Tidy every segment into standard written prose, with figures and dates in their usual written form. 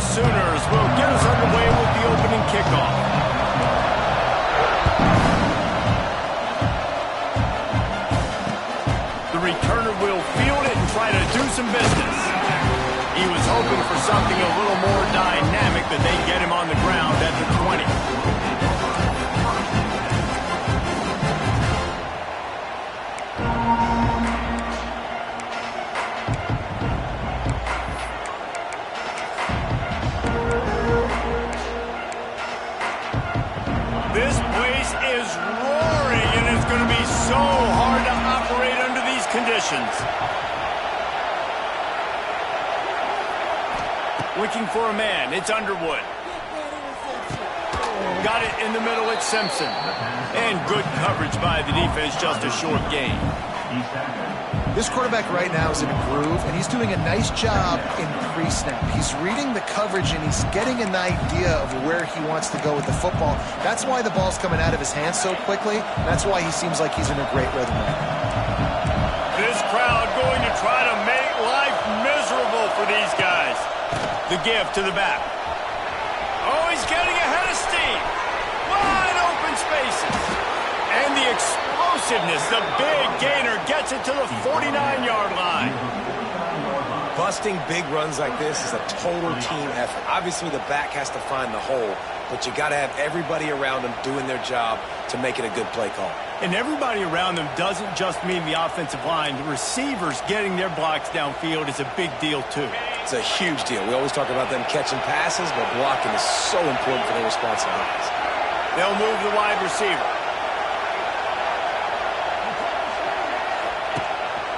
Sooners will get us underway with the opening kickoff. The returner will field it and try to do some business. He was hoping for something a little more dynamic, but they get him on the ground at the 20. This place is roaring, and it's going to be so hard to operate under these conditions. Looking for a man, it's Underwood. Got it in the middle, it's Simpson. And good coverage by the defense, just a short gain. This quarterback right now is in a groove, and he's doing a nice job in pre-snap. He's reading the coverage, and he's getting an idea of where he wants to go with the football. That's why the ball's coming out of his hands so quickly. That's why he seems like he's in a great rhythm right now. This crowd going to try to make life miserable for these guys. The give to the back. Oh, he's getting ahead of steam. Wide open spaces. And the explosiveness, the big gainer gets it to the 49-yard line. Busting big runs like this is a total team effort. Obviously, the back has to find the hole, but you got to have everybody around them doing their job to make it a good play call. And everybody around them doesn't just mean the offensive line. The receivers getting their blocks downfield is a big deal, too. It's a huge deal. We always talk about them catching passes, but blocking is so important for their responsibilities. They'll move the wide receiver.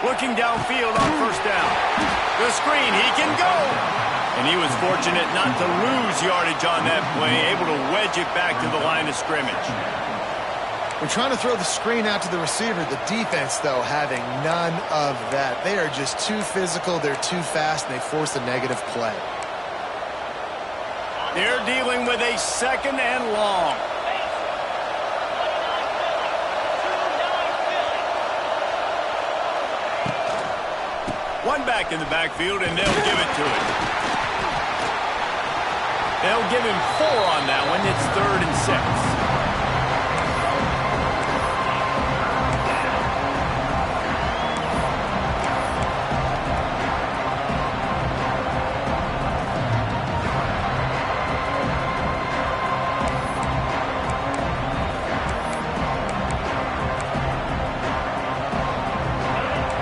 Looking downfield on first down. The screen, he can go. And he was fortunate not to lose yardage on that play, able to wedge it back to the line of scrimmage. We're trying to throw the screen out to the receiver. The defense, though, having none of that. They are just too physical, they're too fast, and they force a negative play. They're dealing with a second and long. One back in the backfield, and they'll give it to him. They'll give him 4 on that one. It's 3rd and 6.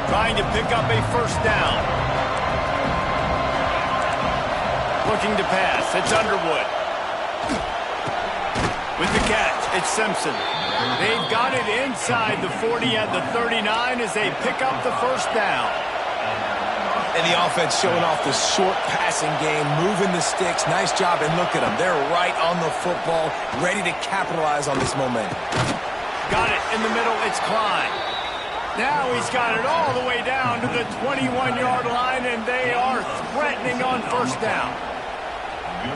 Trying to pick up a first down. Looking to pass. It's Underwood. With the catch, it's Simpson. They've got it inside the 40 at the 39 as they pick up the first down. And the offense showing off the short passing game, moving the sticks. Nice job, and look at them. They're right on the football, ready to capitalize on this momentum. Got it in the middle. It's Klein. Now he's got it all the way down to the 21-yard line, and they are threatening on first down.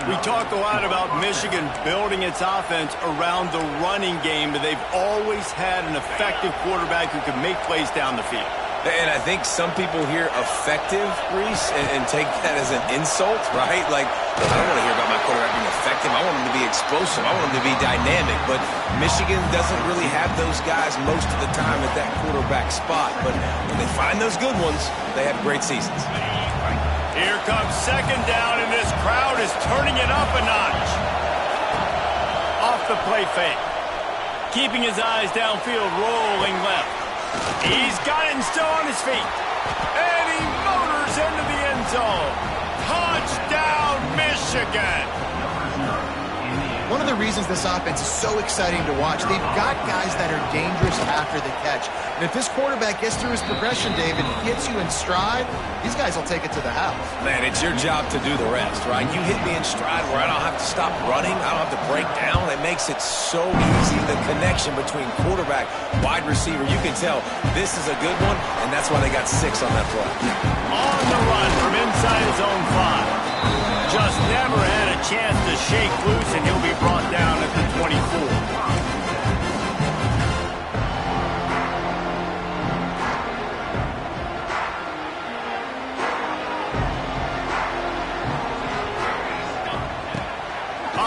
We talk a lot about Michigan building its offense around the running game, but they've always had an effective quarterback who can make plays down the field. And I think some people hear effective, Reese, and take that as an insult, right? Like, I don't want to hear about my quarterback being effective. I want him to be explosive. I want him to be dynamic. But Michigan doesn't really have those guys most of the time at that quarterback spot. But when they find those good ones, they have great seasons. Here comes second down, and this crowd is turning it up a notch. Off the play fake. Keeping his eyes downfield, rolling left. He's got it and still on his feet. And he motors into the end zone. Touchdown, Michigan. One of the reasons this offense is so exciting to watch, they've got guys that are dangerous after the catch. And if this quarterback gets through his progression, David, gets you in stride, these guys will take it to the house. Man, it's your job to do the rest, right? You hit me in stride where I don't have to stop running. I don't have to break down. It makes it so easy, the connection between quarterback, wide receiver. You can tell this is a good one, and that's why they got 6 on that play. On the run from inside his own 5. Just never had a chance to shake loose, and he'll be brought down at the 24.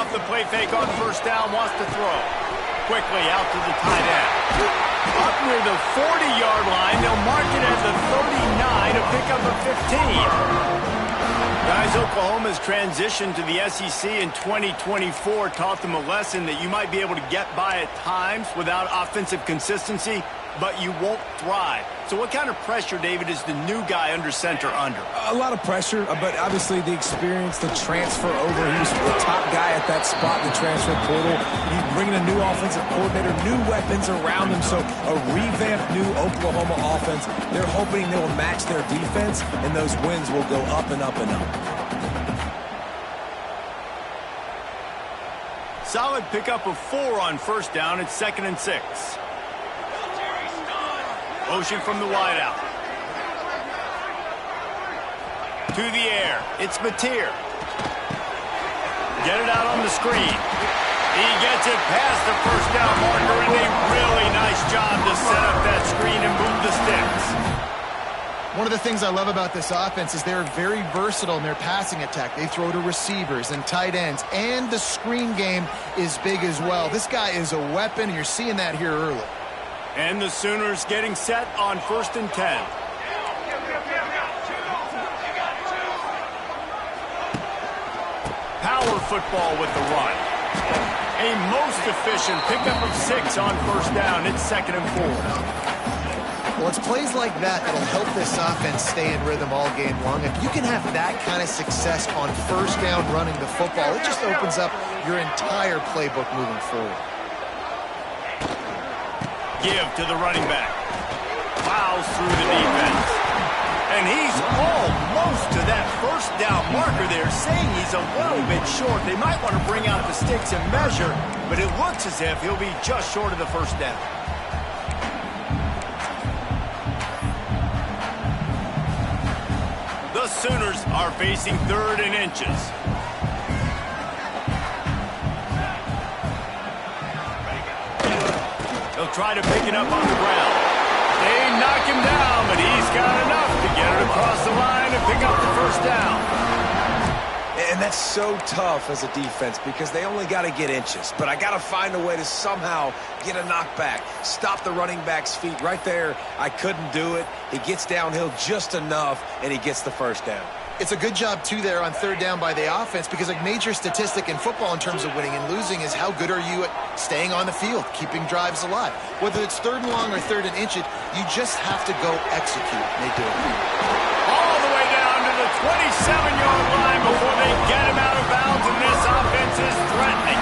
off the play fake on first down, wants to throw. Quickly out to the tight end. Up near the 40-yard line, they'll mark it at the 39, a pickup of 15. Guys, Oklahoma's transition to the SEC in 2024 taught them a lesson that you might be able to get by at times without offensive consistency, but you won't thrive. So what kind of pressure, David, is the new guy under center under? A lot of pressure, but obviously the experience, the transfer over. He was the top guy at that spot in the transfer portal. You bring in a new offensive coordinator, new weapons around him, so a revamped new Oklahoma offense. They're hoping they will match their defense, and those wins will go up and up and up. Solid pickup of 4 on first down. It's 2nd and 6. Motion from the wideout. To the air. It's Mateer. Get it out on the screen. He gets it past the first down marker, and a really nice job to set up that screen and move the sticks. One of the things I love about this offense is they're very versatile in their passing attack. They throw to receivers and tight ends, and the screen game is big as well. This guy is a weapon, and you're seeing that here early. And the Sooners getting set on 1st and 10. Power football with the run. A most efficient pickup of 6 on first down. It's 2nd and 4. Well, it's plays like that that'll help this offense stay in rhythm all game long. If you can have that kind of success on first down running the football, it just opens up your entire playbook moving forward. Give to the running back. Plows through the defense. And he's almost to that first down marker there, saying he's a little bit short. They might want to bring out the sticks and measure, but it looks as if he'll be just short of the first down. The Sooners are facing 3rd and inches. They'll try to pick it up on the ground. They knock him down, but he's got enough to get it across the line and pick up the first down. And that's so tough as a defense because they only got to get inches. But I got to find a way to somehow get a knockback, stop the running back's feet. Right there, I couldn't do it. He gets downhill just enough, and he gets the first down. It's a good job, too, there on 3rd down by the offense because a major statistic in football in terms of winning and losing is how good are you at staying on the field, keeping drives alive. Whether it's 3rd and long or 3rd and inches, you just have to go execute. They do it. All the way down to the 27-yard line before they get him out of bounds, and this offense is threatening.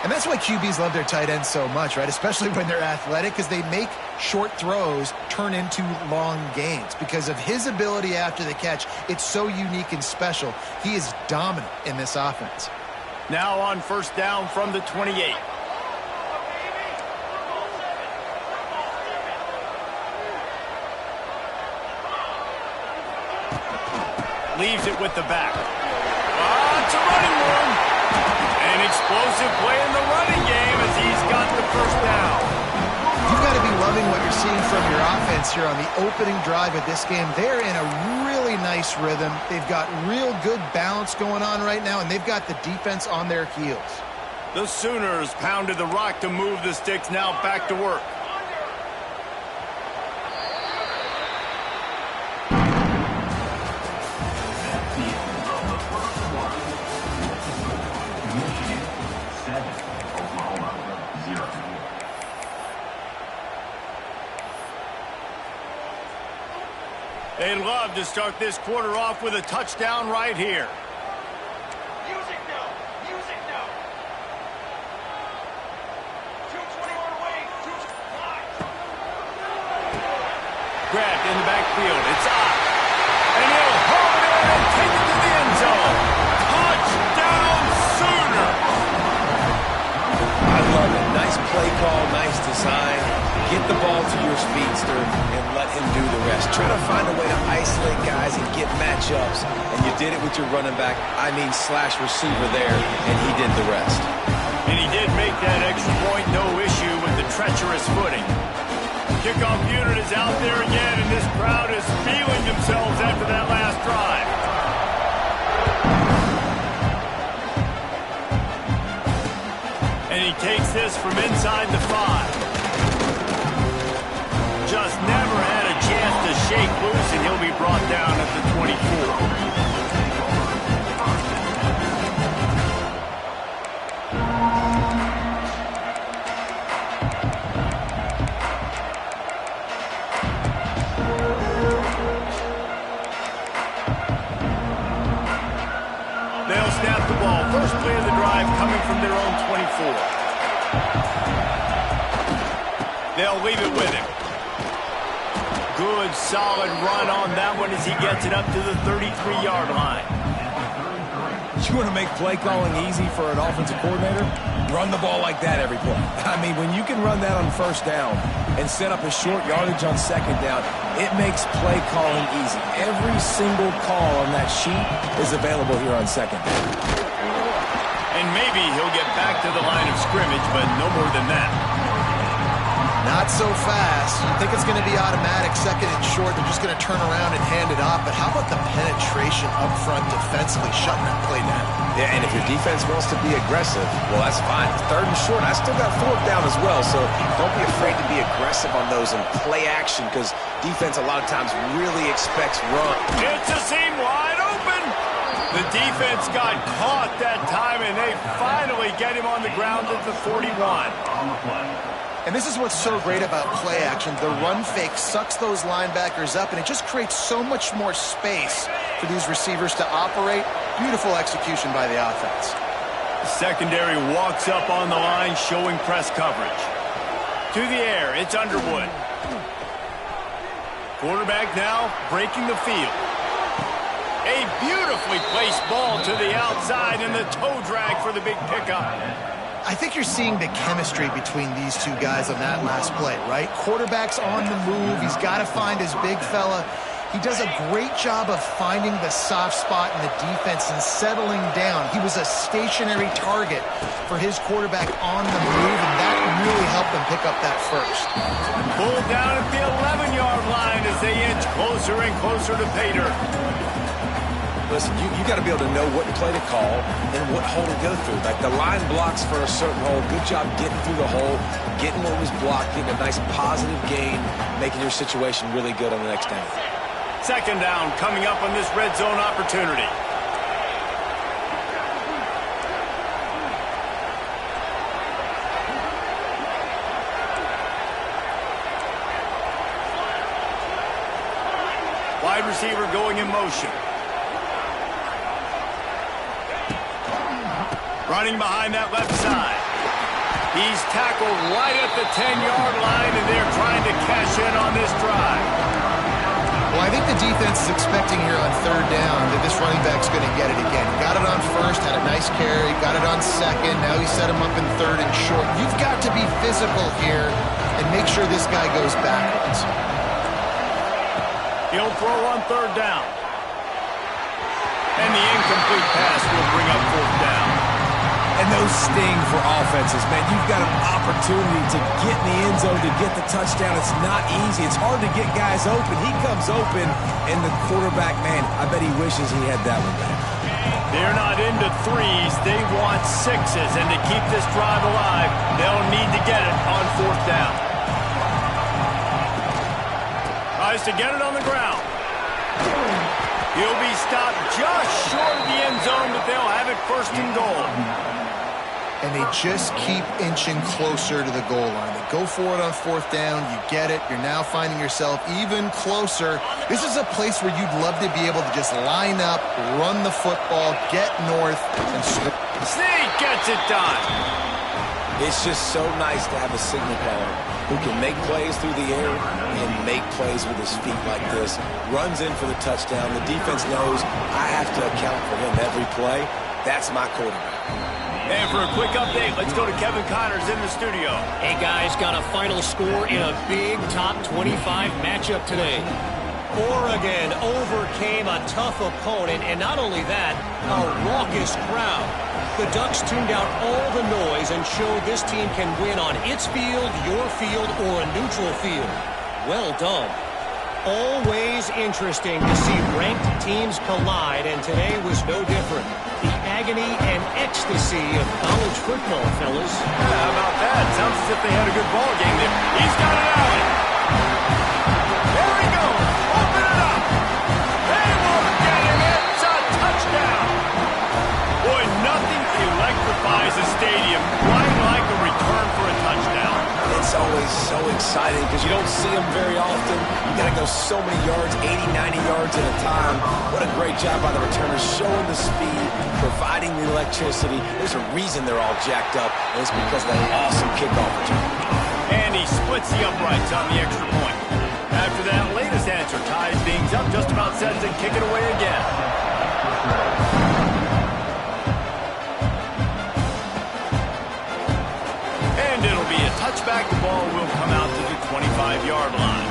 And that's why QBs love their tight ends so much, right? Especially when they're athletic, because they make short throws turn into long gains. Because of his ability after the catch, it's so unique and special. He is dominant in this offense. Now on first down from the 28. Leaves it with the back. It's a running room. An explosive play in the running game as he's got the first down. You've got to be loving what you're seeing from your offense here on the opening drive of this game. They're in a really nice rhythm. They've got real good balance going on right now, and they've got the defense on their heels. The Sooners pounded the rock to move the sticks, now back to work. They'd love to start this quarter off with a touchdown right here. Music now. Music now. 221 away. 2 Grabbed in the backfield. It's up. And he'll hold it in and take it to the end zone. Touchdown Sooners. I love it. Nice play call, nice design. Get the ball to your speedster and let him do the rest. Try to find a way to isolate guys and get matchups. And you did it with your running back, slash receiver there, and he did the rest. And he did make that extra point, no issue with the treacherous footing. Kickoff unit is out there again, and this crowd is feeling themselves after that last drive. he takes this from inside the 5. Just never had a chance to shake loose, and he'll be brought down at the 24. They'll snap the ball. First play of the drive coming from their own 24. They'll leave it with him. Good, solid run on that one as he gets it up to the 33-yard line. You want to make play calling easy for an offensive coordinator? Run the ball like that every play. I mean, when you can run that on first down and set up a short yardage on second down, it makes play calling easy. Every single call on that sheet is available here on second down. And maybe he'll get back to the line of scrimmage, but no more than that. Not so fast. You think it's going to be automatic, second and short. They're just going to turn around and hand it off. But how about the penetration up front defensively, shutting that play down? Yeah, and if your defense wants to be aggressive, well, that's fine. Third and short, I still got fourth down as well. So don't be afraid to be aggressive on those and play action, because defense a lot of times really expects run. It's a seam wide open. The defense got caught that time, and they finally get him on the ground at the 41. And this is what's so great about play action. The run fake sucks those linebackers up, and it just creates so much more space for these receivers to operate. Beautiful execution by the offense. The secondary walks up on the line, showing press coverage. To the air, it's Underwood. Quarterback now breaking the field. A beautifully placed ball to the outside, and the toe drag for the big pickup. I think you're seeing the chemistry between these two guys on that last play, right? Quarterback's on the move. He's got to find his big fella. He does a great job of finding the soft spot in the defense and settling down. He was a stationary target for his quarterback on the move, and that really helped him pick up that first. Pulled down at the 11-yard line as they inch closer and closer to pay dirt. Listen, you got to be able to know what play to call and what hole to go through. Like the line blocks for a certain hole. Good job getting through the hole, getting what was blocked, getting a nice positive gain, making your situation really good on the next down. Second down coming up on this red zone opportunity. Wide receiver going in motion. Running behind that left side. He's tackled right at the 10-yard line, and they're trying to cash in on this drive. Well, I think the defense is expecting here on third down that this running back's going to get it again. Got it on first, had a nice carry, got it on second. Now he set him up in third and short. You've got to be physical here and make sure this guy goes backwards. He'll throw on third down. And the incomplete pass will bring up fourth down. And those sting for offenses, man. You've got an opportunity to get in the end zone, to get the touchdown. It's not easy. It's hard to get guys open. He comes open, and the quarterback, man, I bet he wishes he had that one back. They're not into threes. They want sixes. And to keep this drive alive, they'll need to get it on fourth down. Tries to get it on the ground. He'll be stopped just short of the end zone, but they'll have it first and goal. And they just keep inching closer to the goal line. They go for it on fourth down. You get it. You're now finding yourself even closer. This is a place where you'd love to be able to just line up, run the football, get north, and score. Sneak gets it done. It's just so nice to have a signal caller who can make plays through the air and make plays with his feet like this. Runs in for the touchdown. The defense knows I have to account for him every play. That's my quarterback. And for a quick update, let's go to Kevin Connors in the studio. Hey, guys, got a final score in a big top 25 matchup today. Oregon overcame a tough opponent, and not only that, a raucous crowd. The Ducks tuned out all the noise and showed this team can win on its field, your field, or a neutral field. Well done. Always interesting to see ranked teams collide, and today was no different. The agony and ecstasy of college football, fellas. Yeah, how about that? Sounds as if they had a good ball game there. He's got it out. There he goes. Open it up. They won't get him. It's a touchdown. Boy, nothing electrifies a stadium quite like a return for a touchdown. It's always so exciting because you don't see them very often. You got to go so many yards, 80, 90 yards at a time. What a great job by the returners, showing the speed, providing the electricity. There's a reason they're all jacked up, and it's because of that awesome kickoff return. And he splits the uprights on the extra point. After that latest answer ties things up, just about set to kick it away again. And it'll be a touchback. The ball will come out to the 25-yard line.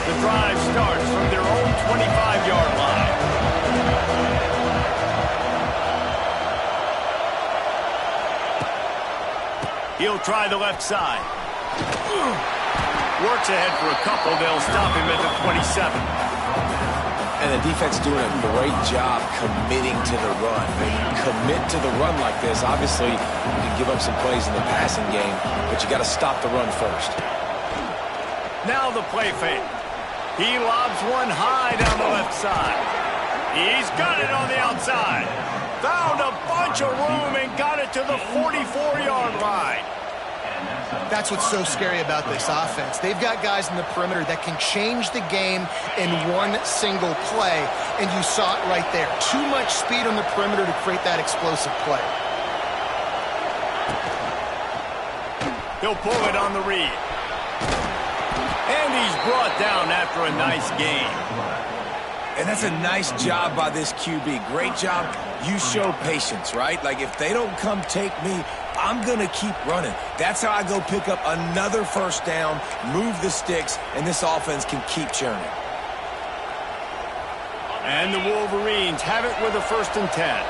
The drive starts from their own 25-yard line. He'll try the left side. Works ahead for a couple. They'll stop him at the 27. And the defense doing a great job committing to the run. When you commit to the run like this, obviously you can give up some plays in the passing game, but you got to stop the run first. Now the play fake. He lobs one high down the left side. He's got it on the outside. Found a bunch of room and got it to the 44-yard line. That's what's so scary about this offense. They've got guys in the perimeter that can change the game in one single play, and you saw it right there. Too much speed on the perimeter to create that explosive play. He'll pull it on the read. And he's brought down after a nice game. And that's a nice job by this QB. Great job. You show patience, right? Like, if they don't come take me, I'm going to keep running. That's how I go pick up another first down, move the sticks, and this offense can keep churning. And the Wolverines have it with a 1st and 10.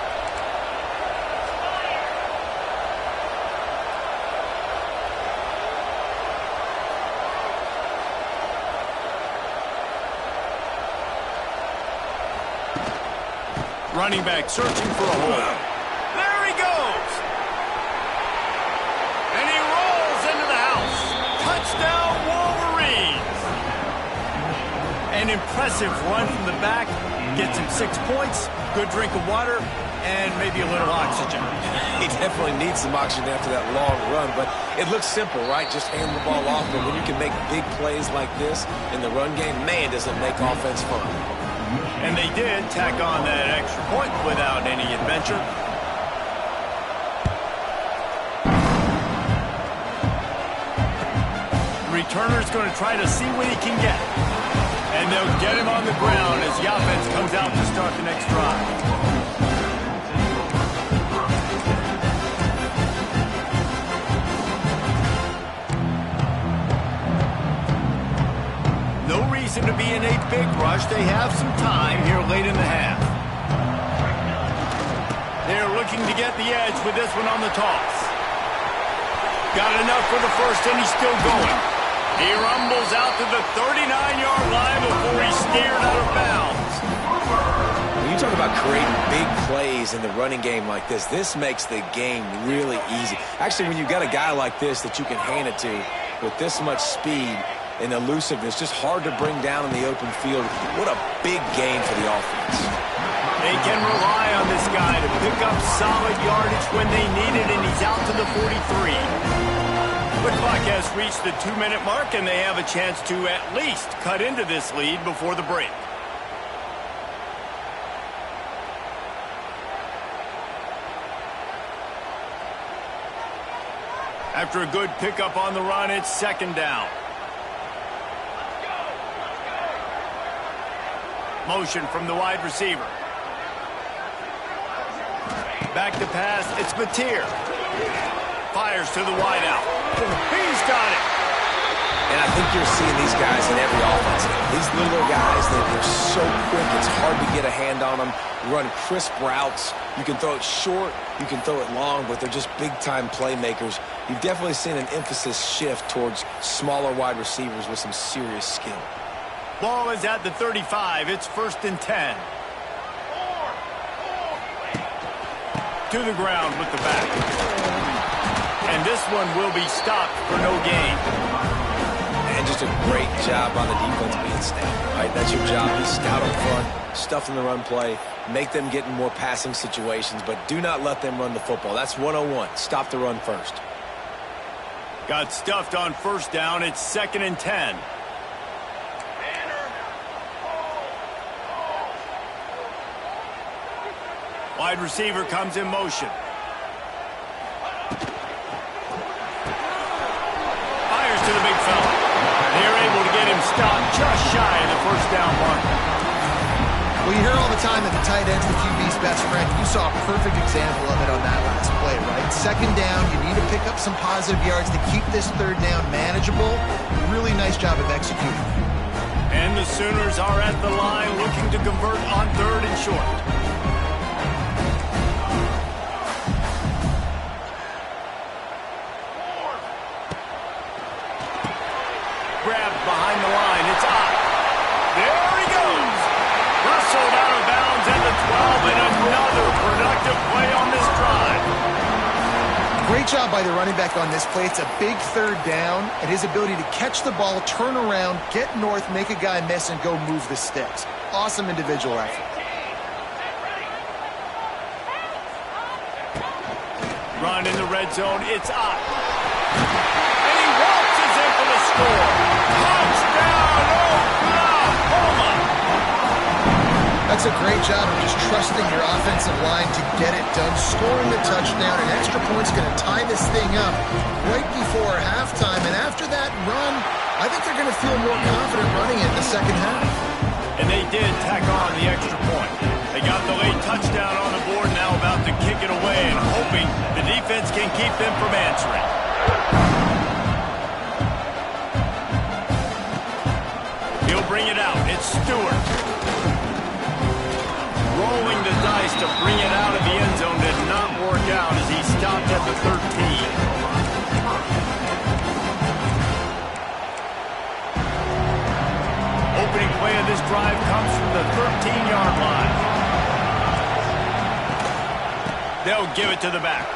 Running back searching for a hole. There he goes. And he rolls into the house. Touchdown, Wolverines. An impressive run from the back. Gets him 6 points, good drink of water, and maybe a little oxygen. He definitely needs some oxygen after that long run, but it looks simple, right? Just hand the ball off, but when you can make big plays like this in the run game, man, does it make offense fun. And they did tack on that extra point without any adventure. The returner's going to try to see what he can get. And they'll get him on the ground as the offense comes out to start the next drive. No reason to be in a big rush. They have some time here late in the half. They're looking to get the edge with this one on the toss. Got enough for the first, and he's still going. He rumbles out to the 39-yard line before he's steered out of bounds. When you talk about creating big plays in the running game like this makes the game really easy. Actually, when you've got a guy like this that you can hand it to with this much speed and elusiveness, just hard to bring down in the open field. What a big game for the offense. They can rely on this guy to pick up solid yardage when they need it, and he's out to the 43. The clock has reached the 2-minute mark, and they have a chance to at least cut into this lead before the break. After a good pickup on the run, it's 2nd down. Motion from the wide receiver. Back to pass, it's Mateer. Fires to the wideout. He's got it. And I think you're seeing these guys in every offense. These little guys, they're so quick, it's hard to get a hand on them. Run crisp routes. You can throw it short, you can throw it long, but they're just big-time playmakers. You've definitely seen an emphasis shift towards smaller wide receivers with some serious skill. Ball is at the 35. It's 1st and 10. To the ground with the back. And this one will be stopped for no gain. And just a great job on the defense being stout, right? That's your job. Be stout up front, stuff in the run play, make them get in more passing situations, but do not let them run the football. That's 101. Stop the run first. Got stuffed on 1st down. It's 2nd and 10. Wide receiver comes in motion. Fires to the big fella. They're able to get him stopped just shy of the 1st down mark. Well, you hear all the time that the tight end's the QB's best friend. You saw a perfect example of it on that last play, right? 2nd down, you need to pick up some positive yards to keep this 3rd down manageable. Really nice job of executing. And the Sooners are at the line looking to convert on 3rd and short. Grabbed behind the line. It's up. There he goes. Wrestled out of bounds at the 12, and another productive play on this drive. Great job by the running back on this play. It's a big 3rd down, and his ability to catch the ball, turn around, get north, make a guy miss, and go move the sticks. Awesome individual effort. Run in the red zone. It's up. And he waltzes in for the score. Touchdown, Oklahoma! That's a great job of just trusting your offensive line to get it done. Scoring the touchdown, an extra point's going to tie this thing up right before halftime. And after that run, I think they're going to feel more confident running it in the 2nd half. And they did tack on the extra point. They got the late touchdown on the board, now about to kick it away and hoping the defense can keep them from answering. He'll bring it out. It's Stewart. Rolling the dice to bring it out of the end zone did not work out as he stopped at the 13. Opening play of this drive comes from the 13-yard line. They'll give it to the back.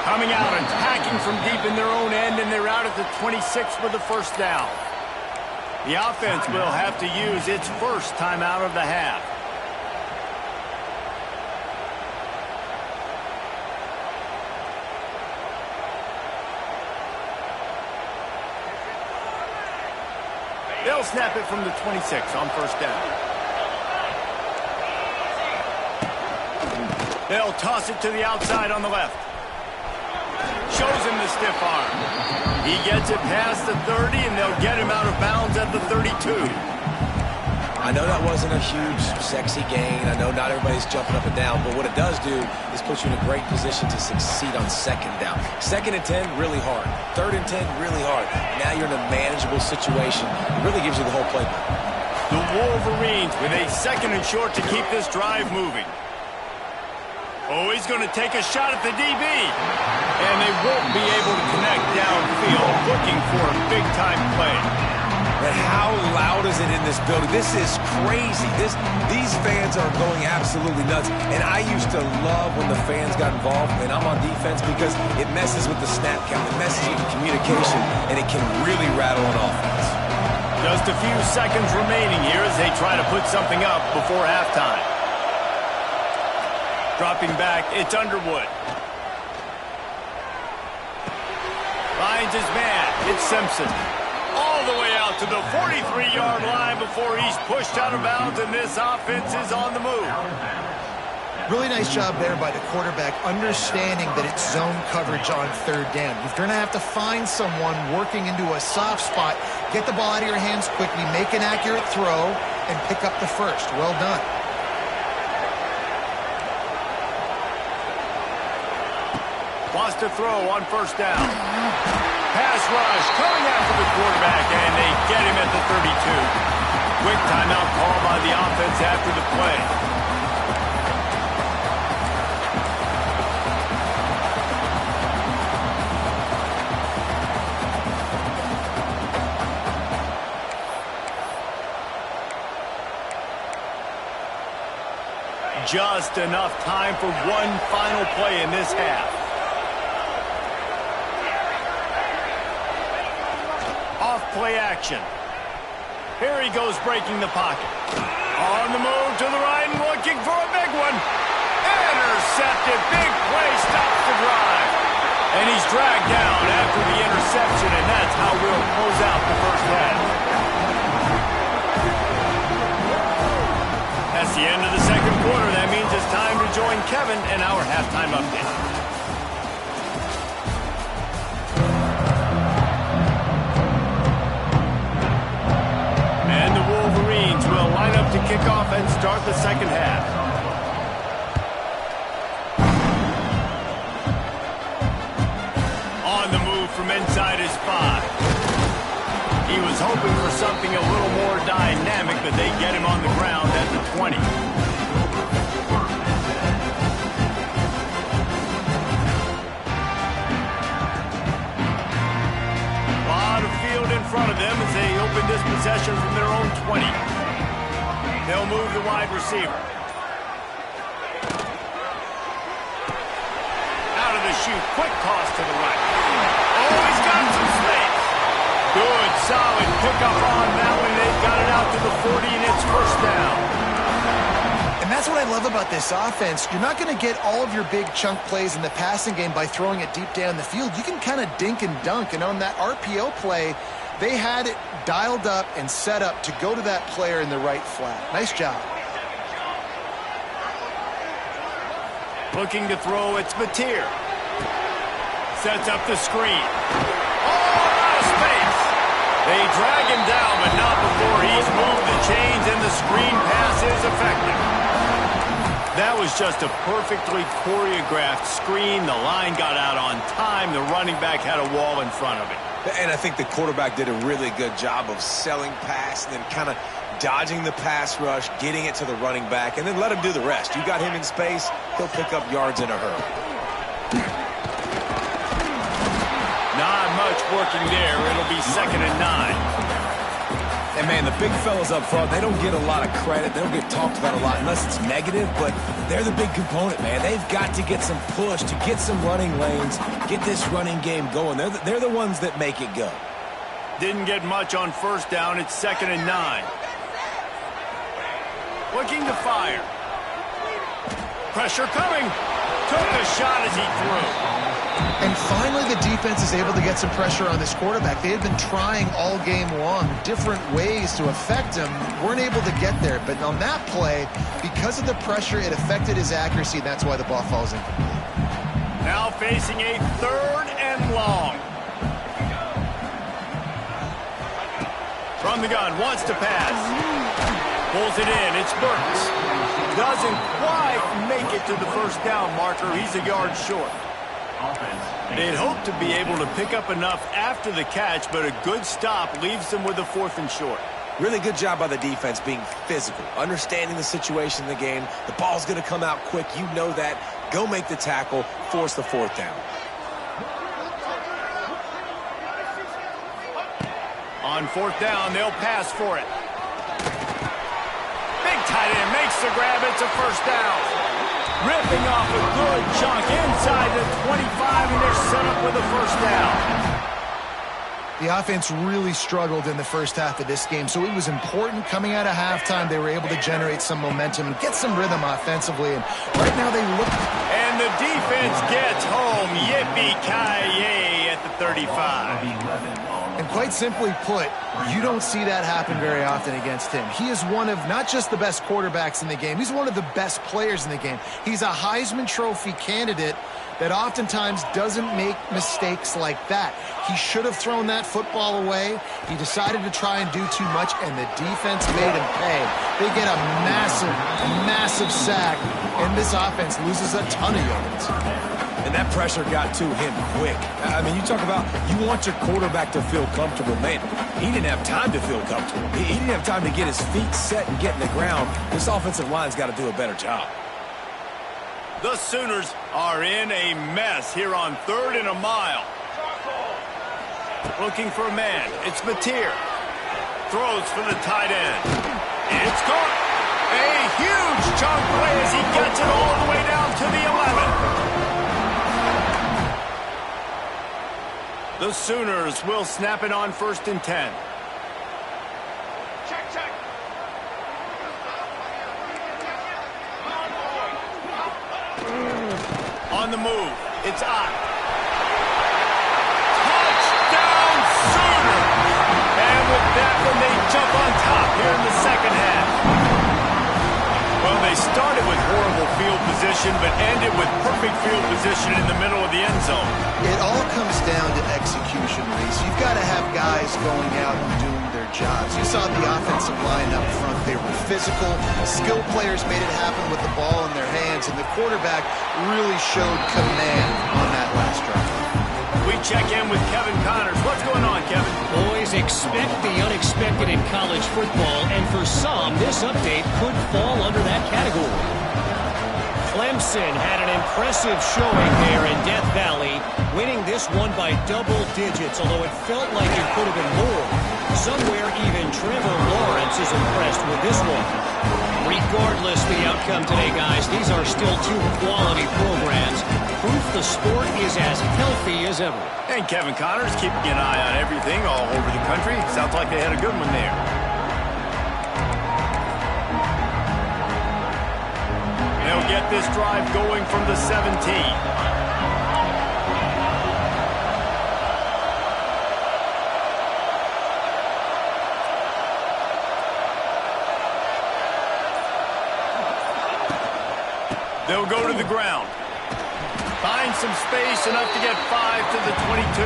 Coming out and attacking from deep in their own end, and they're out at the 26 for the 1st down. The offense will have to use its 1st timeout of the half. They'll snap it from the 26 on 1st down. They'll toss it to the outside on the left. Shows him the stiff arm. He gets it past the 30, and they'll get him out of bounds at the 32. I know that wasn't a huge, sexy gain. I know not everybody's jumping up and down, but what it does do is put you in a great position to succeed on 2nd down. 2nd and 10, really hard. 3rd and 10, really hard. Now you're in a manageable situation. It really gives you the whole playbook. The Wolverines with a 2nd and short to keep this drive moving. Oh, he's going to take a shot at the DB. And they won't be able to connect downfield, looking for a big-time play. But how loud is it in this building? This is crazy. These fans are going absolutely nuts. And I used to love when the fans got involved when I'm on defense because it messes with the snap count. It messes with the communication, and it can really rattle an offense. Just a few seconds remaining here as they try to put something up before halftime. Dropping back, it's Underwood. Finds his man. It's Simpson. All the way out to the 43-yard line before he's pushed out of bounds, and this offense is on the move. Really nice job there by the quarterback, understanding that it's zone coverage on 3rd down. You're going to have to find someone working into a soft spot, get the ball out of your hands quickly, make an accurate throw, and pick up the 1st. Well done. Wants to throw on 1st down. pass rush coming after the quarterback, and they get him at the 32. Quick timeout call by the offense after the play. Just enough time for one final play in this half. Off play action. Here he goes breaking the pocket. On the move to the right and looking for a big one. Intercepted. Big play stops the drive. And he's dragged down after the interception, and that's how we'll close out the first half. That's the end of the second quarter. That means it's time to join Kevin in our halftime update. And the Wolverines will line up to kick off and start the second half. On the move from inside his 5. He was hoping for something a little more dynamic, but they get him on the ground at the 20. A lot of field in front of them as they open this possession from their own 20. They'll move the wide receiver. Out of the chute, quick toss to the right. Oh, he's got some space. Good, solid pickup on that one. They've got it out to the 40, and it's first down. And that's what I love about this offense. You're not going to get all of your big chunk plays in the passing game by throwing it deep down the field. You can kind of dink and dunk. And on that RPO play, they had it dialed up and set up to go to that player in the right flat. Nice job. Looking to throw, it's Mateer. Sets up the screen. Oh, out of space. They drag him down, but not before he's moved the chains, and the screen pass is effective. That was just a perfectly choreographed screen. The line got out on time. The running back had a wall in front of it. And I think the quarterback did a really good job of selling pass and then kind of dodging the pass rush, getting it to the running back, and then let him do the rest. You got him in space, he'll pick up yards in a hurry. Not much working there. It'll be 2nd and 9. And, man, the big fellas up front, they don't get a lot of credit. They don't get talked about a lot unless it's negative, but they're the big component, man. They've got to get some push, to get some running lanes, get this running game going. They're the ones that make it go. Didn't get much on first down. It's 2nd and 9. Looking to fire. Pressure coming. Took a shot as he threw. And finally, the defense is able to get some pressure on this quarterback. They had been trying all game long different ways to affect him. Weren't able to get there. But on that play, because of the pressure, it affected his accuracy. That's why the ball falls in. Now facing a 3rd and long. From the gun, wants to pass. Pulls it in. It's Burks. Doesn't quite make it to the first down marker. He's a yard short. They'd hoped to be able to pick up enough after the catch, but a good stop leaves them with a 4th and short. Really good job by the defense being physical, understanding the situation in the game. The ball's going to come out quick. You know that. Go make the tackle, force the 4th down. On 4th down, they'll pass for it. Big tight end makes the grab. It's a first down. Ripping off a good chunk inside the 25, and they're set up with a first down. The offense really struggled in the first half of this game, so it was important coming out of halftime. They were able to generate some momentum and get some rhythm offensively, and right now they look. And the defense gets home. Yippee-ki-yay at the 35. And quite simply put, you don't see that happen very often against him. He is one of not just the best quarterbacks in the game, he's one of the best players in the game. He's a Heisman Trophy candidate that oftentimes doesn't make mistakes like that. He should have thrown that football away. He decided to try and do too much, and the defense made him pay. They get a massive, massive sack, and this offense loses a ton of yards. and that pressure got to him quick. I mean, you talk about you want your quarterback to feel comfortable. Man, he didn't have time to feel comfortable. He didn't have time to get his feet set and get in the ground. This offensive line's got to do a better job. The Sooners are in a mess here on 3rd and a mile. Looking for a man. It's Mateer. Throws for the tight end. It's caught. A huge chunk play as he gets it all the way down to the 11. The Sooners will snap it on 1st and 10. Check, check. On the move, it's Ott. Touchdown Sooners! And with that one, they jump on top here in the second half. Well, they started with horrible field position, but ended with perfect field position in the middle of the end zone. It all comes down to execution, Reese. You've got to have guys going out and doing their jobs. You saw the offensive line up front. They were physical. Skilled players made it happen with the ball in their hands, and the quarterback really showed command on that last drive. We check in with Kevin Connors. What's going on, Kevin? Boys, expect the unexpected in college football, and for some, this update could fall under that category. Clemson had an impressive showing there in Death Valley, winning this one by double digits, although it felt like it could have been more. Somewhere even Trevor Lawrence is impressed with this one. Regardless the outcome today, guys, these are still two quality programs. Proof the sport is as healthy as ever. And Kevin Connors keeping an eye on everything all over the country. Sounds like they had a good one there. They'll get this drive going from the 17. They'll go to the ground. Find some space, enough to get 5 to the 22.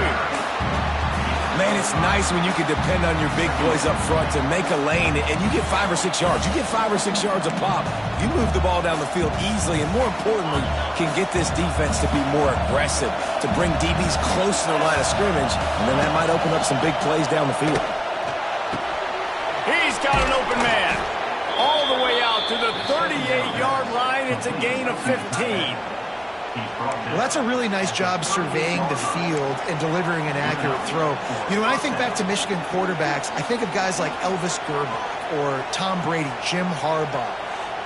Man, it's nice when you can depend on your big boys up front to make a lane, and you get 5 or 6 yards. You get 5 or 6 yards a pop. You move the ball down the field easily, and more importantly, can get this defense to be more aggressive, to bring DBs close to the line of scrimmage, and then that might open up some big plays down the field. He's got an open man. All the way out to the 38-yard line. It's a gain of 15. Well, that's a really nice job surveying the field and delivering an accurate throw. You know, when I think back to Michigan quarterbacks, I think of guys like Elvis Gerbach or Tom Brady, Jim Harbaugh,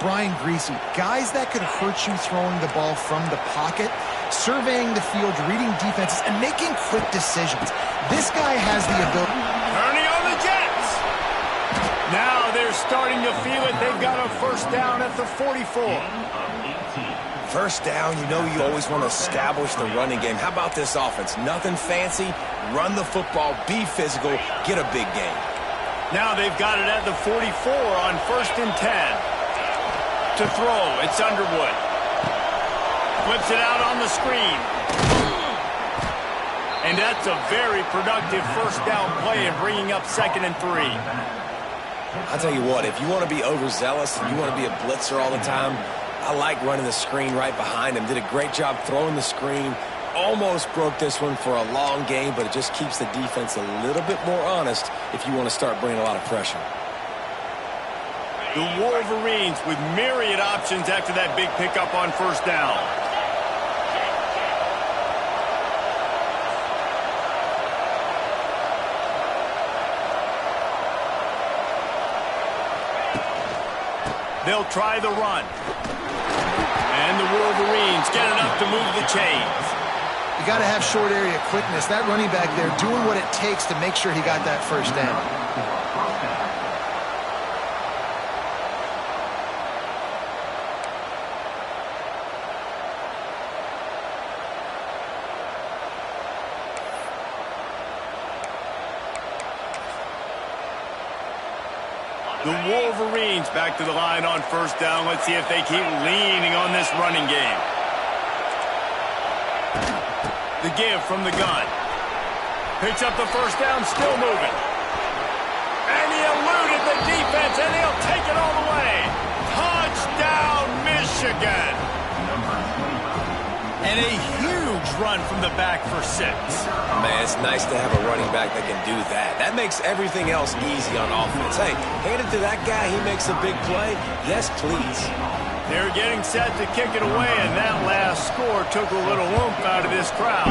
Brian Griese, guys that could hurt you throwing the ball from the pocket, surveying the field, reading defenses, and making quick decisions. This guy has the ability. Turning on the Jets. Now they're starting to feel it. They've got a first down at the 44. First down, you know you always want to establish the running game. How about this offense? Nothing fancy. Run the football, be physical, get a big gain. Now they've got it at the 44 on 1st and 10. To throw, it's Underwood. Flips it out on the screen. And that's a very productive first down play and bringing up 2nd and 3. I'll tell you what, if you want to be overzealous and you want to be a blitzer all the time, I like running the screen right behind him. Did a great job throwing the screen. Almost broke this one for a long game, but it just keeps the defense a little bit more honest if you want to start bringing a lot of pressure. The Wolverines with myriad options after that big pickup on first down. They'll try the run. And the Wolverines get enough to move the chains. You got to have short area quickness. That running back there doing what it takes to make sure he got that first down. The Wolverines back to the line on first down. Let's see if they keep leaning on this running game. The give from the gun. Picks up the first down, still moving. And he eluded the defense, and he'll take it all the way. Touchdown, Michigan. And a huge run from the back for 6. Man, it's nice to have a running back that can do that. That makes everything else easy on offense. Hey, hand it to that guy. He makes a big play. Yes, please. They're getting set to kick it away, and that last score took a little oomph out of this crowd.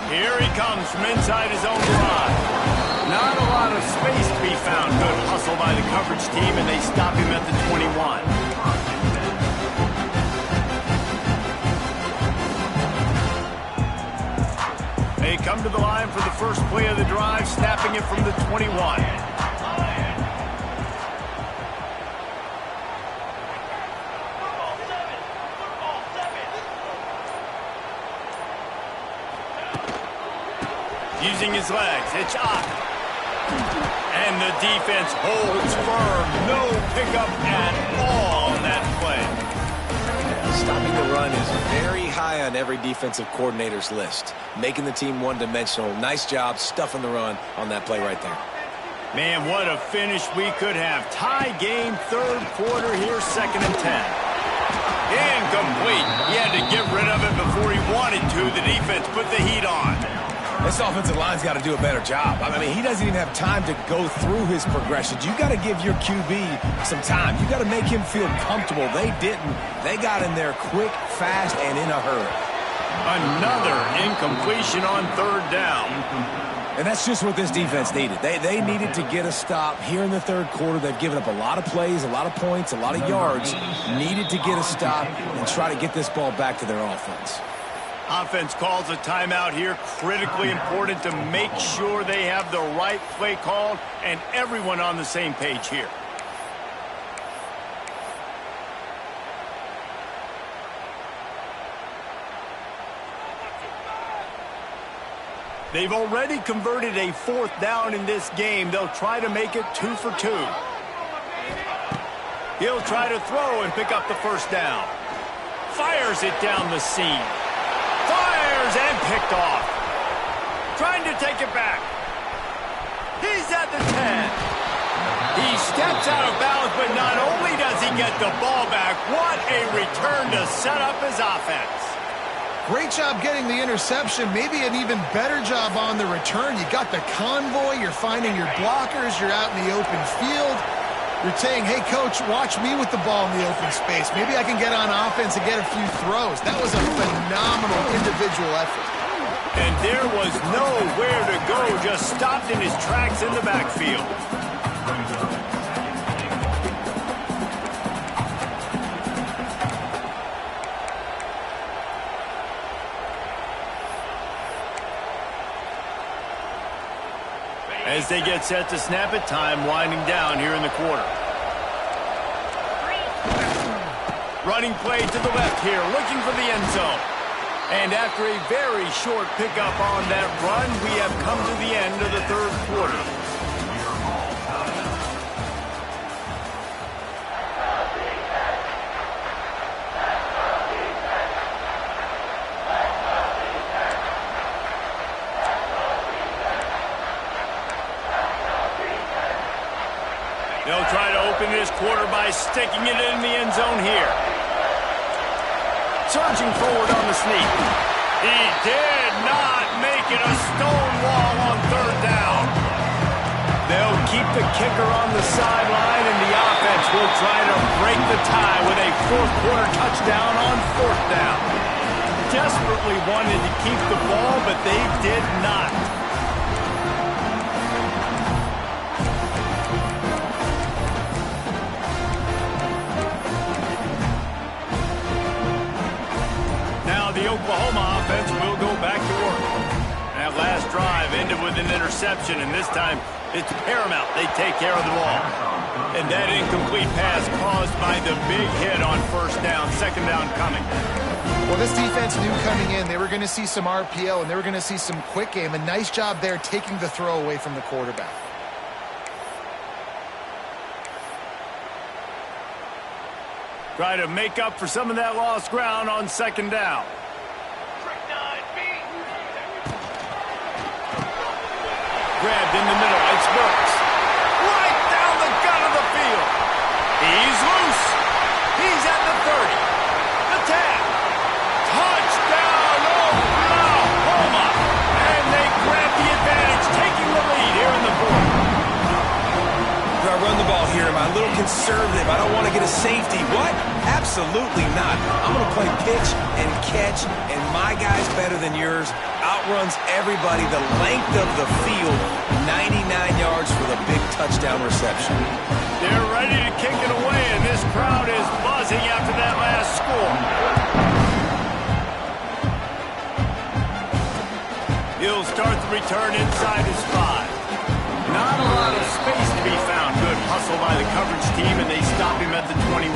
Here he comes from inside his own garage. Not a lot of space to be found. Good hustle by the coverage team, and they stop him at the 21. They come to the line for the first play of the drive, snapping it from the 21. Using his legs, it's up. And the defense holds firm. No pickup at all on that play. Stopping the run is very high on every defensive coordinator's list. Making the team one-dimensional. Nice job stuffing the run on that play right there. Man, what a finish we could have. Tie game, third quarter here, 2nd and 10. Incomplete. He had to get rid of it before he wanted to. The defense put the heat on. This offensive line's got to do a better job. I mean, he doesn't even have time to go through his progressions. You got to give your QB some time. You got to make him feel comfortable. They didn't. They got in there quick, fast, and in a hurry. Another incompletion on 3rd down. And that's just what this defense needed. They needed to get a stop here in the 3rd quarter. They've given up a lot of plays, a lot of points, a lot of yards. Needed to get a stop and try to get this ball back to their offense. Offense calls a timeout here. Critically important to make sure they have the right play called and everyone on the same page here. They've already converted a 4th down in this game. They'll try to make it 2 for 2. He'll try to throw and pick up the 1st down. Fires it down the seam. Fires and picked off. Trying to take it back. He's at the 10. He steps out of bounds, but not only does he get the ball back, what a return to set up his offense. Great job getting the interception. Maybe an even better job on the return. You got the convoy. You're finding your blockers. You're out in the open field. You're saying, hey, coach, watch me with the ball in the open space. Maybe I can get on offense and get a few throws. That was a phenomenal individual effort. And there was nowhere to go, just stopped in his tracks in the backfield. As they get set to snap it, time winding down here in the quarter. Running play to the left here, looking for the end zone. And after a very short pickup on that run, we have come to the end of the 3rd quarter. They'll try to open this quarter by sticking it in the end zone here. Charging forward on the sneak. He did not make it a stone wall on 3rd down. They'll keep the kicker on the sideline, and the offense will try to break the tie with a 4th quarter touchdown on 4th down. Desperately wanted to keep the ball, but they did not. The Oklahoma offense will go back to work. That last drive ended with an interception, and this time it's paramount they take care of the ball. And that incomplete pass caused by the big hit on 1st down, 2nd down coming. Well, this defense knew coming in they were going to see some RPO and they were going to see some quick game. A nice job there taking the throw away from the quarterback. Try to make up for some of that lost ground on 2nd down. Grabbed in the middle. It's Burks. Right down the gut of the field. He's loose. He's at the 30. conservative. I don't want to get a safety. What? Absolutely not. I'm going to play pitch and catch, and my guy's better than yours. Outruns everybody the length of the field. 99 yards for the big touchdown reception. They're ready to kick it away, and this crowd is buzzing after that last score. He'll start the return inside his 5. Not a lot of space to be found. Good hustle by the coverage team, and they stop him at the 21.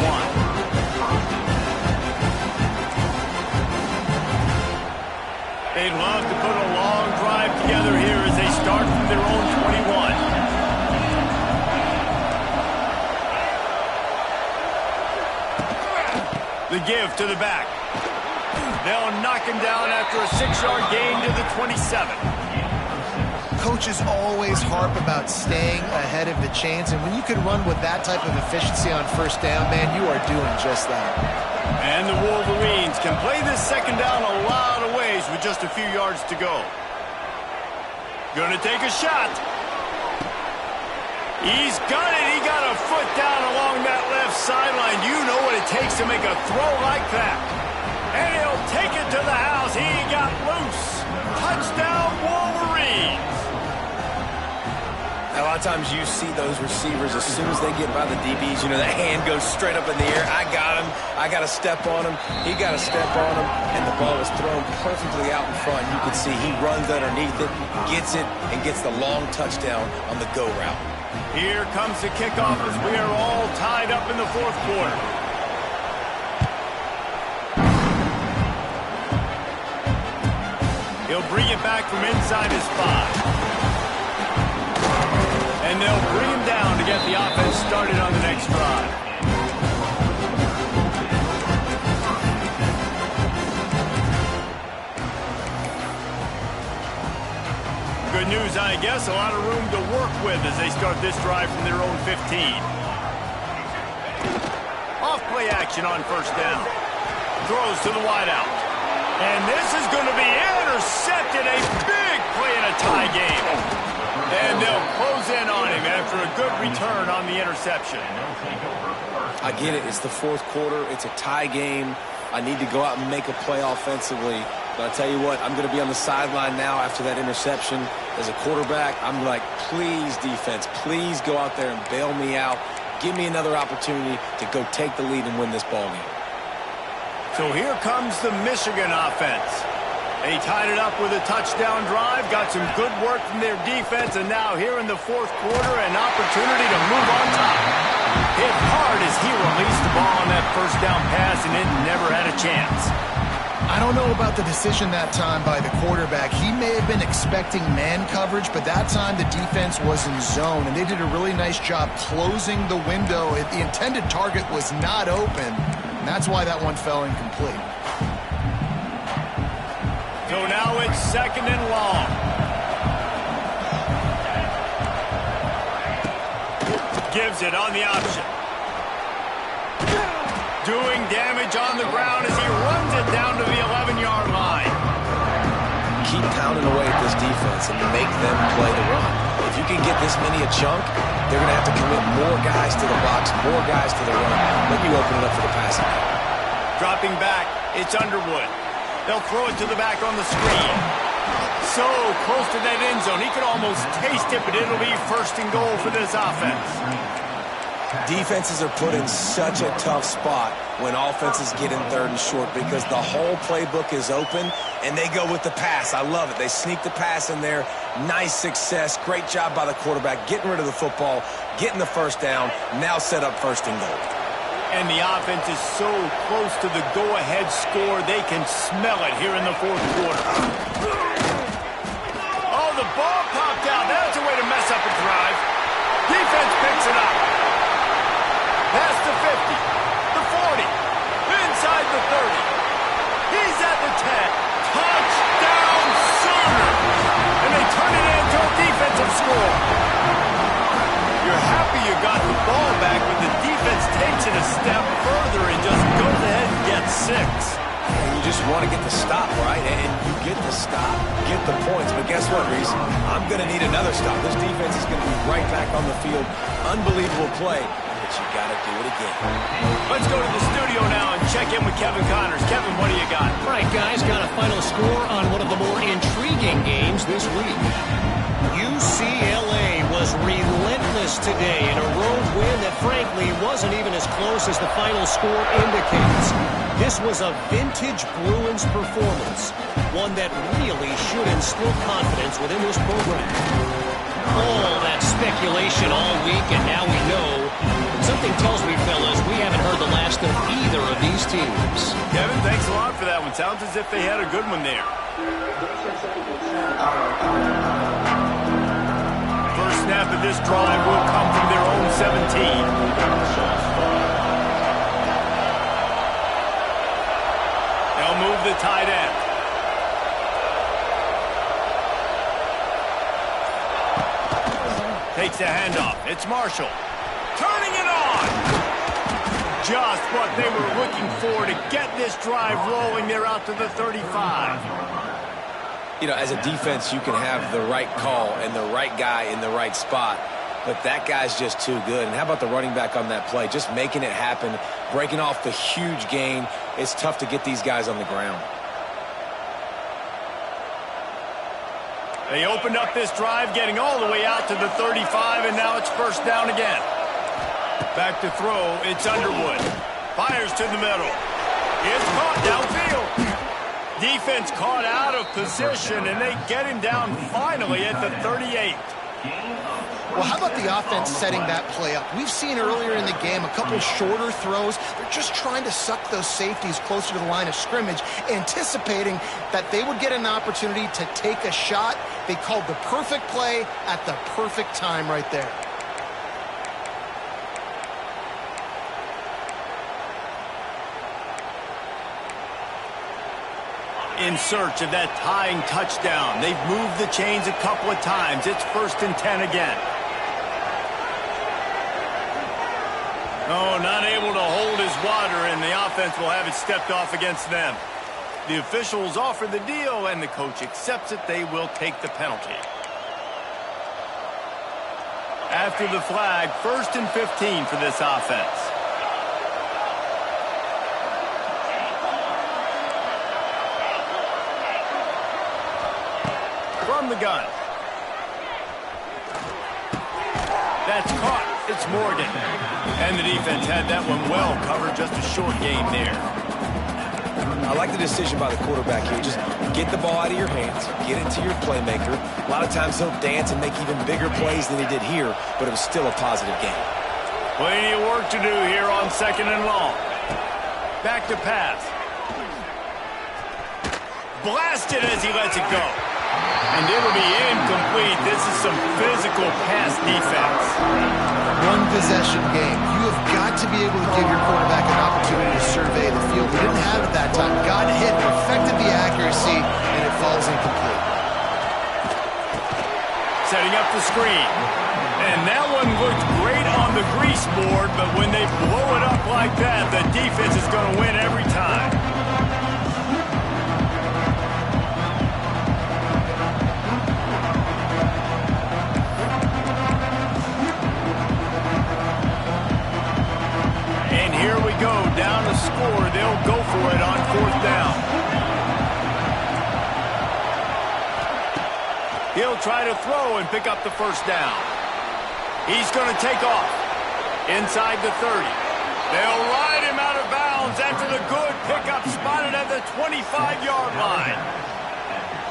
They'd love to put a long drive together here as they start from their own 21. The give to the back. They'll knock him down after a 6-yard gain to the 27. Coaches always harp about staying ahead of the chains, and when you can run with that type of efficiency on first down, man, you are doing just that. And the Wolverines can play this second down a lot of ways with just a few yards to go. Gonna take a shot. He's got it. He got a foot down along that left sideline. You know what it takes to make a throw like that. And he'll take it to the house. He got loose. Touchdown, Wolverines. A lot of times you see those receivers, as soon as they get by the DBs, you know, that hand goes straight up in the air. I got him. I got to step on him. He got to step on him. And the ball was thrown perfectly out in front. You can see he runs underneath it, gets it, and gets the long touchdown on the go route. Here comes the kickoff as we are all tied up in the fourth quarter. He'll bring it back from inside his 5. And they'll bring him down to get the offense started on the next drive. Good news, I guess. A lot of room to work with as they start this drive from their own 15. Off play action on first down. Throws to the wideout. And this is going to be intercepted. A big play in a tie game. And they'll close in on him after a good return on the interception. I get it. It's the fourth quarter. It's a tie game. I need to go out and make a play offensively. But I tell you what, I'm going to be on the sideline now after that interception. As a quarterback, I'm like, please, defense, please go out there and bail me out. Give me another opportunity to go take the lead and win this ball game. So here comes the Michigan offense. They tied it up with a touchdown drive, got some good work from their defense, and now here in the fourth quarter, an opportunity to move on top. Hit hard as he released the ball on that first down pass, and it never had a chance. I don't know about the decision that time by the quarterback. He may have been expecting man coverage, but that time the defense was in zone, and they did a really nice job closing the window. The intended target was not open, and that's why that one fell incomplete. So now it's second and long. Gives it on the option. Doing damage on the ground as he runs it down to the 11-yard line. Keep pounding away at this defense and make them play the run. If you can get this many a chunk, they're going to have to commit more guys to the box, more guys to the run. Then you open it up for the passing game. Dropping back, it's Underwood. They'll throw it to the back on the screen. So close to that end zone. He could almost taste it, but it'll be first and goal for this offense. Defenses are put in such a tough spot when offenses get in third and short because the whole playbook is open, and they go with the pass. I love it. They sneak the pass in there. Nice success. Great job by the quarterback getting rid of the football, getting the first down, now set up first and goal. And the offense is so close to the go-ahead score, they can smell it here in the fourth quarter. Oh, the ball popped out. That's a way to mess up a drive. Defense picks it up. Past the 50, the 40, inside the 30. He's at the 10. Touchdown, Sooners! And they turn it into a defensive score. You're happy you got the ball back, but the defense takes it a step further and just goes ahead and gets 6. And you just want to get the stop, right? And you get the stop, get the points. But guess what, Reese? I'm going to need another stop. This defense is going to be right back on the field. Unbelievable play. but you got to do it again. Let's go to the studio now and check in with Kevin Connors. Kevin, what do you got? All right, guys, got a final score on one of the more intriguing games this week. UCLA was relentless today in a road win that, frankly, wasn't even as close as the final score indicates. This was a vintage Bruins performance, one that really should instill confidence within this program. All that speculation all week, and now we know. Something tells me, fellas, we haven't heard the last of either of these teams. Kevin, thanks a lot for that one. Sounds as if they had a good one there. First snap of this drive will come from their own 17. They'll move the tight end. Takes a handoff. It's Marshall. Turning it on. Just what they were looking for to get this drive rolling. They're out to the 35. You know, as a defense, you can have the right call and the right guy in the right spot, but that guy's just too good. And how about the running back on that play? Just making it happen, breaking off the huge gain. It's tough to get these guys on the ground. They opened up this drive, getting all the way out to the 35, and now it's first down again. Back to throw, it's Underwood. Fires to the middle. It's caught downfield. Defense caught out of position, and they get him down finally at the 38. Well, how about the offense setting that play up? We've seen earlier in the game a couple shorter throws. They're just trying to suck those safeties closer to the line of scrimmage, anticipating that they would get an opportunity to take a shot. They called the perfect play at the perfect time right there. In search of that tying touchdown. They've moved the chains a couple of times. It's 1st and 10 again. Oh, not able to hold his water, and the offense will have it stepped off against them. The officials offer the deal, and the coach accepts it. They will take the penalty. After the flag, 1st and 15 for this offense. From the gun. That's caught. It's Morgan. And the defense had that one well covered. Just a short game there. I like the decision by the quarterback here. Just get the ball out of your hands, get it to your playmaker. A lot of times he'll dance and make even bigger plays than he did here, but it was still a positive game. Plenty of work to do here on 2nd and long. Back to pass. Blasted as he lets it go. And it'll be incomplete. This is some physical pass defense. One possession game. You have got to be able to give your quarterback an opportunity to survey the field. He didn't have it that time. Got hit, perfected the accuracy, and it falls incomplete. Setting up the screen. And that one looked great on the grease board, but when they blow it up like that, the defense is going to win every time. Down to score. They'll go for it on 4th down. He'll try to throw and pick up the first down. He's going to take off inside the 30. They'll ride him out of bounds after the good pickup spotted at the 25-yard line.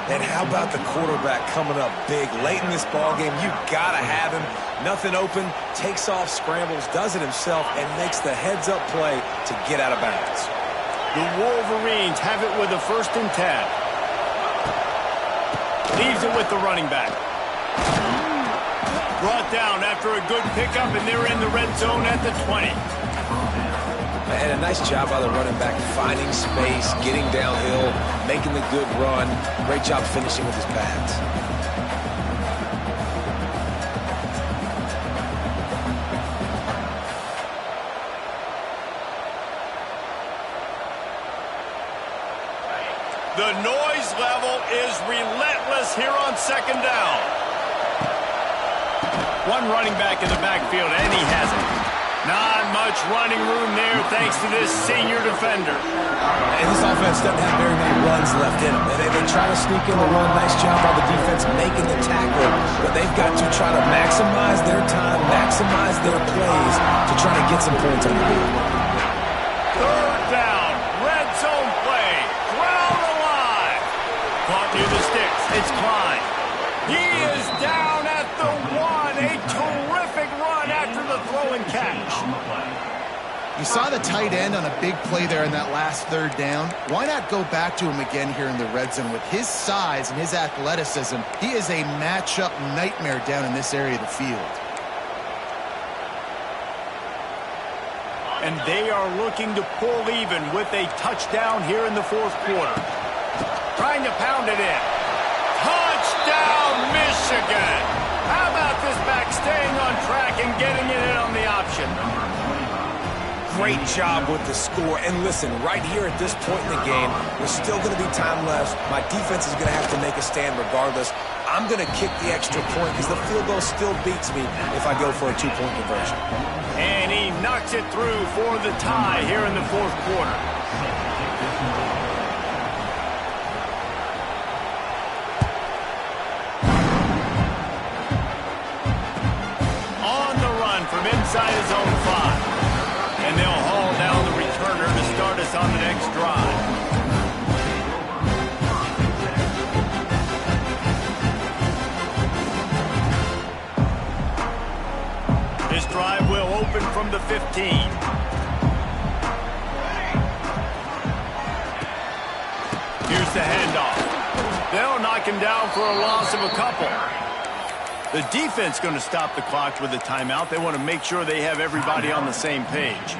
And how about the quarterback coming up big late in this ballgame? You got to have him. Nothing open, takes off, scrambles, does it himself, and makes the heads-up play to get out of bounds. The Wolverines have it with a 1st and 10. Leaves it with the running back. Brought down after a good pickup, and they're in the red zone at the 20. And a nice job by the running back, finding space, getting downhill, making the good run. Great job finishing with his pads. The noise level is relentless here on 2nd down. One running back in the backfield, and he has it. Not much running room there thanks to this senior defender. And this offense doesn't have very many runs left in them. They try to sneak in the run. Nice job by the defense making the tackle. But they've got to try to maximize their time, maximize their plays to try to get some points on the board. Third down, red zone play, ground alive. Caught near the sticks, it's Klein. He is down at the 1, a terrific run after the throw and catch. You saw the tight end on a big play there in that last third down. Why not go back to him again here in the red zone? With his size and his athleticism, he is a matchup nightmare down in this area of the field. And they are looking to pull even with a touchdown here in the fourth quarter. Trying to pound it in. Touchdown, Michigan! How about this back staying on track and getting it in on the option? Great job with the score. And listen, right here at this point in the game, there's still going to be time left. My defense is going to have to make a stand regardless. I'm going to kick the extra point because the field goal still beats me if I go for a two-point conversion. And he knocks it through for the tie here in the fourth quarter. On the run from inside his own 5. And they'll haul down the returner to start us on the next drive. This drive will open from the 15. Here's the handoff. They'll knock him down for a loss of a couple. The defense going to stop the clock with a timeout. They want to make sure they have everybody on the same page.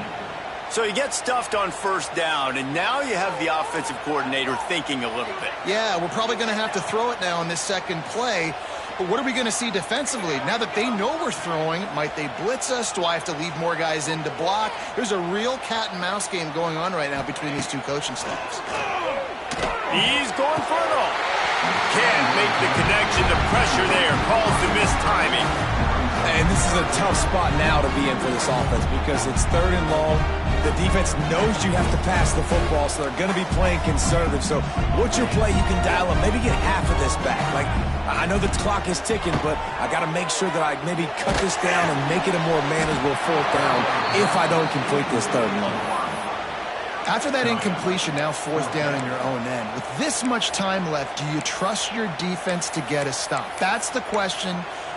So you get stuffed on first down, and now you have the offensive coordinator thinking a little bit. Yeah, we're probably going to have to throw it now in this second play. But what are we going to see defensively? Now that they know we're throwing, might they blitz us? Do I have to leave more guys in to block? There's a real cat and mouse game going on right now between these two coaching staffs. He's going for it all. Can't make the connection. The pressure there calls the missed timing. And this is a tough spot now to be in for this offense because it's third and long. The defense knows you have to pass the football, so they're going to be playing conservative. So what's your play? You can dial them. Maybe get half of this back. Like, I know the clock is ticking, but I got to make sure that I maybe cut this down and make it a more manageable fourth down if I don't complete this third and long. After that incompletion, now fourth down in your own end. With this much time left, do you trust your defense to get a stop? That's the question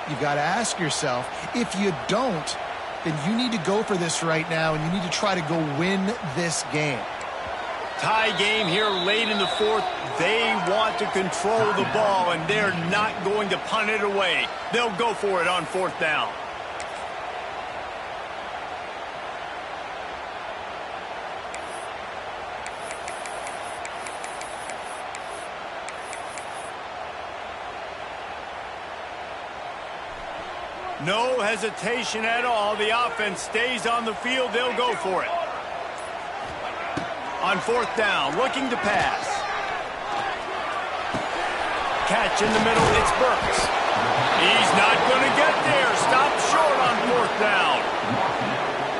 you've got to ask yourself. If you don't, then you need to go for this right now, and you need to try to go win this game. Tie game here late in the fourth. They want to control the ball, and they're not going to punt it away. They'll go for it on fourth down. No hesitation at all. The offense stays on the field. They'll go for it. On fourth down, looking to pass. Catch in the middle, it's Burks. He's not going to get there. Stop short on fourth down.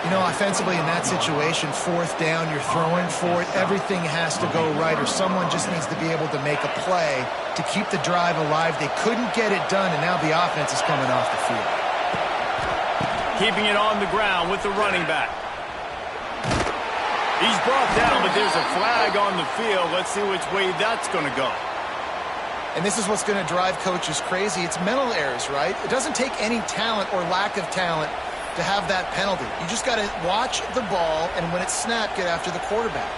You know, offensively in that situation, fourth down, you're throwing for it. Everything has to go right, or someone just needs to be able to make a play to keep the drive alive. They couldn't get it done, and now the offense is coming off the field. Keeping it on the ground with the running back. He's brought down, but there's a flag on the field. Let's see which way that's going to go. And this is what's going to drive coaches crazy. It's mental errors, right? It doesn't take any talent or lack of talent to have that penalty. You just got to watch the ball, and when it's snapped, get after the quarterback.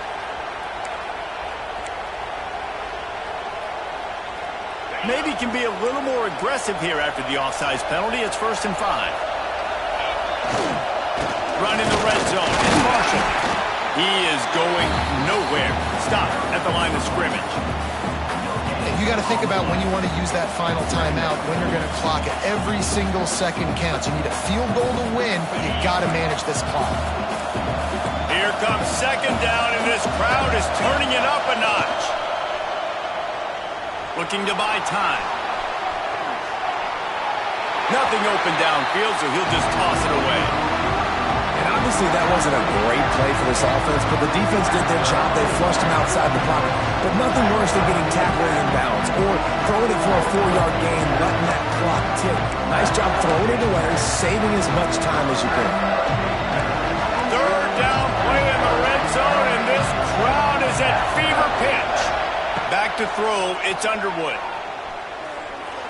Maybe can be a little more aggressive here after the offsides penalty. It's 1st and 5. Run in the red zone. It's Marshall. He is going nowhere. Stop at the line of scrimmage. And you got to think about when you want to use that final timeout, when you're going to clock it. Every single second counts. You need a field goal to win, but you got to manage this clock. Here comes second down, and this crowd is turning it up a notch. Looking to buy time. Nothing open downfield, so he'll just toss it away. And I'm Obviously, that wasn't a great play for this offense, but the defense did their job. They flushed him outside the pocket. But nothing worse than getting tackled in bounds or throwing it for a 4-yard gain, letting that clock tick. Nice job throwing it away, saving as much time as you can. Third down play in the red zone, and this crowd is at fever pitch. Back to throw, it's Underwood.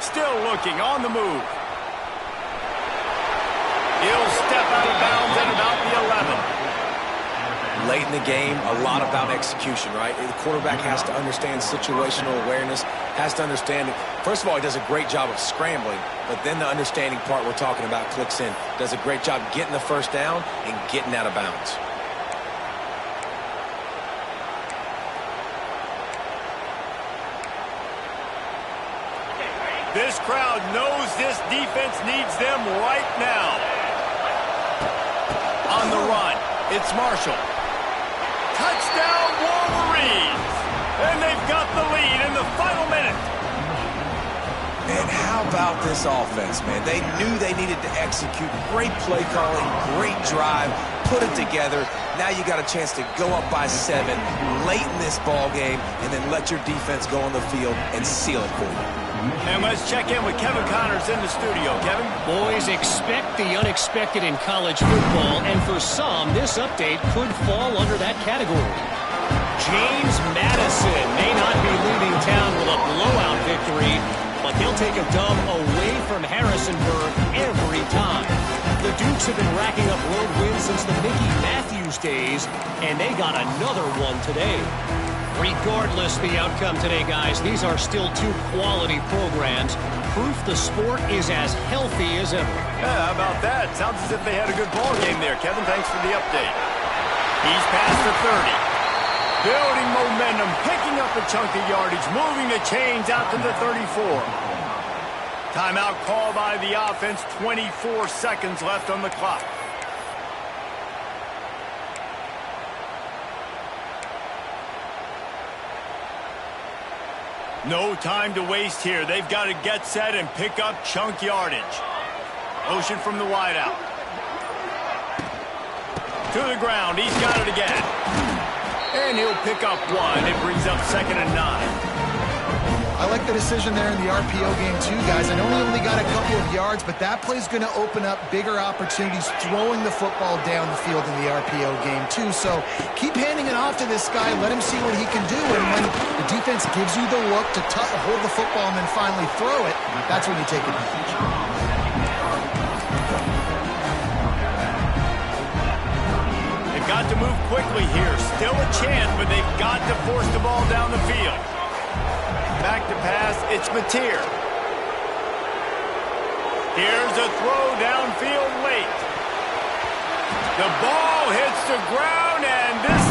Still looking, on the move. He'll step out of bounds at about the 11. Late in the game, a lot about execution, right? The quarterback has to understand situational awareness, has to understand it. First of all, he does a great job of scrambling, but then the understanding part we're talking about clicks in. Does a great job getting the first down and getting out of bounds. This crowd knows this defense needs them right now. On the run, it's Marshall. Touchdown Wolverines! And they've got the lead in the final minute. And how about this offense, man? They knew they needed to execute. Great play calling, great drive, put it together. Now you got a chance to go up by 7 late in this ball game and then let your defense go on the field and seal it for you. And let's check in with Kevin Connors in the studio. Kevin? Boys, expect the unexpected in college football, and for some, this update could fall under that category. James Madison may not be leaving town with a blowout victory, but they'll take a dub away from Harrisonburg every time. The Dukes have been racking up road wins since the Mickey Matthews days, and they got another one today. Regardless the outcome today, guys, these are still 2 quality programs. Proof the sport is as healthy as ever. Yeah, how about that? Sounds as if they had a good ball game there. Kevin, thanks for the update. He's past the 30. Building momentum, picking up a chunk of yardage, moving the chains out to the 34. Timeout call by the offense, 24 seconds left on the clock. No time to waste here. They've got to get set and pick up chunk yardage. Motion from the wideout. To the ground. He's got it again. And he'll pick up 1. It brings up 2nd and 9. I like the decision there in the RPO game too, guys. I know he only got a couple of yards, but that play's going to open up bigger opportunities throwing the football down the field in the RPO game too. So keep handing it off to this guy. Let him see what he can do. And when the defense gives you the look to hold the football and then finally throw it, that's when you take advantage. They've got to move quickly here. Still a chance, but they've got to force the ball down the field. Back to pass, it's Mateer. Here's a throw downfield late. The ball hits the ground, and this